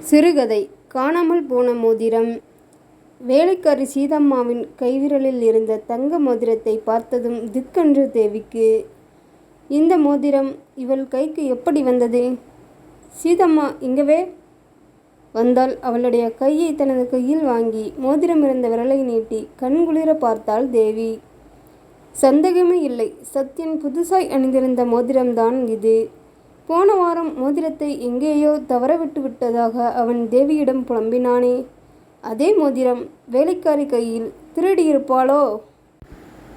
சிறுகதை. காணாமல் போன மோதிரம். வேலைக்காரி சீதம்மாவின் கைவிரலில் இருந்த தங்க மோதிரத்தை பார்த்ததும் திக்கென்று தேவிக்கு. இந்த மோதிரம் இவள் கைக்கு எப்படி வந்தது? சீதம்மா இங்கவே வந்தால் அவளுடைய கையை தனது கையில் வாங்கி மோதிரம் இருந்த விரலை நீட்டி கண்குளிர பார்த்தாள் தேவி. சந்தேகமே இல்லை, சத்யன் புதுசாய் அணிந்திருந்த மோதிரம்தான் இது. போன வாரம் மோதிரத்தை எங்கேயோ தவறவிட்டு விட்டதாக அவன் தேவியிடம் புலம்பினானே, அதே மோதிரம் வேலைக்காரி கையில் திருடியிருப்பாளோ?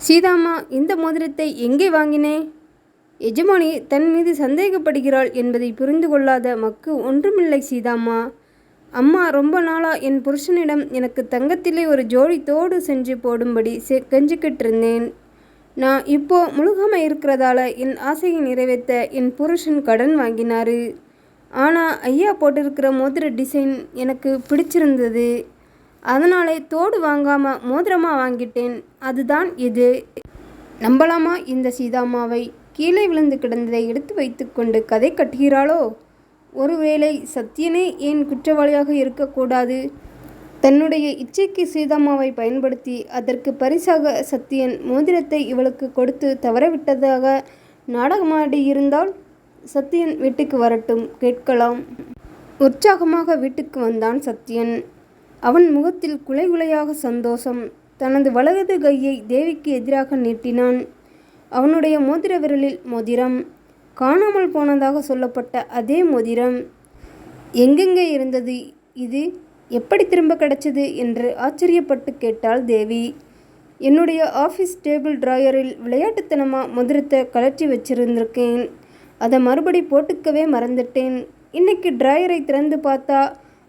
சீதாம்மா, இந்த மோதிரத்தை எங்கே வாங்கினே? எஜமானி தன் மீது சந்தேகப்படுகிறாள் என்பதை புரிந்து கொள்ளாத மக்கு ஒன்றுமில்லை சீதாம்மா. அம்மா ரொம்ப நாளா என் புருஷனிடம் எனக்கு தங்கத்திலே ஒரு ஜோடி தோடு செஞ்சு போடும்படி கெஞ்சிக்கிட்டு இருந்தேன். நான் இப்போ முழுகாம இருக்கிறதால என் ஆசையை நிறைவேற்ற என் புருஷன் கடன் வாங்கினாரு. ஆனால் ஐயா போட்டிருக்கிற மோதிர டிசைன் எனக்கு பிடிச்சிருந்தது. அதனாலே தோடு வாங்காமல் மோதிரமாக வாங்கிட்டேன். அதுதான் இது. நம்பலாமா இந்த சீதாம்மாவை? கீழே விழுந்து கிடந்ததை எடுத்து வைத்து கொண்டு கதை கட்டுகிறாளோ? ஒருவேளை சத்யனே ஏன் குற்றவாளியாக இருக்கக்கூடாது? தன்னுடைய இச்சைக்கு சீதாம்மாவை பயன்படுத்தி அதற்கு பரிசாக சத்யன் மோதிரத்தை இவளுக்கு கொடுத்து தவறவிட்டதாக நாடகமாடியிருந்தால் சத்யன் வீட்டுக்கு வரட்டும், கேட்கலாம். உற்சாகமாக வீட்டுக்கு வந்தான் சத்யன். அவன் முகத்தில் குலை குலையாக சந்தோஷம். தனது வலது கையை தேவிக்கு எதிராக நீட்டினான். அவனுடைய மோதிர விரலில் மோதிரம். காணாமல் போனதாக சொல்லப்பட்ட அதே மோதிரம். எங்கெங்கே இருந்தது இது? எப்படி திரும்ப கிடைச்சது என்று ஆச்சரியப்பட்டு கேட்டாள் தேவி. என்னுடைய ஆஃபீஸ் டேபிள் டிராயரில் விளையாட்டுத்தனமாக மோதிரத்தை கழற்றி வச்சிருந்திருக்கேன். அதை மறுபடி போட்டுக்கவே மறந்துட்டேன். இன்னைக்கு டிராயரை திறந்து பார்த்தா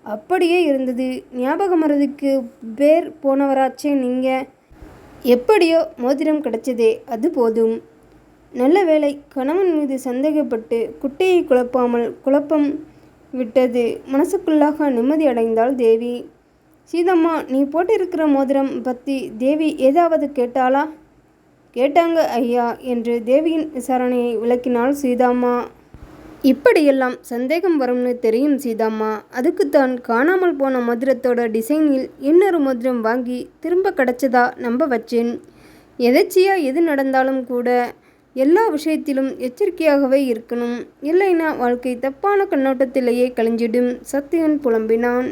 அப்படியே இருந்தது. ஞாபக மறதிக்கு பேர் போனவராச்சே நீங்கள். எப்படியோ மோதிரம் கிடைச்சதே, அது போதும். நல்ல வேளை கணவன் மீது சந்தேகப்பட்டு குட்டையை குழப்பம் விட்டது. மனசுக்குள்ளாக நிம்மதி அடைந்தாள் தேவி. சீதம்மா, நீ போட்டிருக்கிற மோதிரம் பற்றி தேவி ஏதாவது கேட்டாளா? கேட்டாங்க ஐயா என்று தேவியின் விசாரணையை விளக்கினாள் சீதாம்மா. இப்படியெல்லாம் சந்தேகம் வரும்னு தெரியும் சீதாம்மா. அதுக்குத்தான் காணாமல் போன மோதிரத்தோட டிசைனில் இன்னொரு மோதிரம் வாங்கி திரும்ப கிடச்சதா நம்ப வச்சேன். எதேச்சியா எது நடந்தாலும் கூட எல்லா விஷயத்திலும் எச்சரிக்கையாகவே இருக்கணும். இல்லைன்னா வாழ்க்கை தப்பான கண்ணோட்டத்திலேயே கழிஞ்சிடும். சத்யன் புலம்பினான்.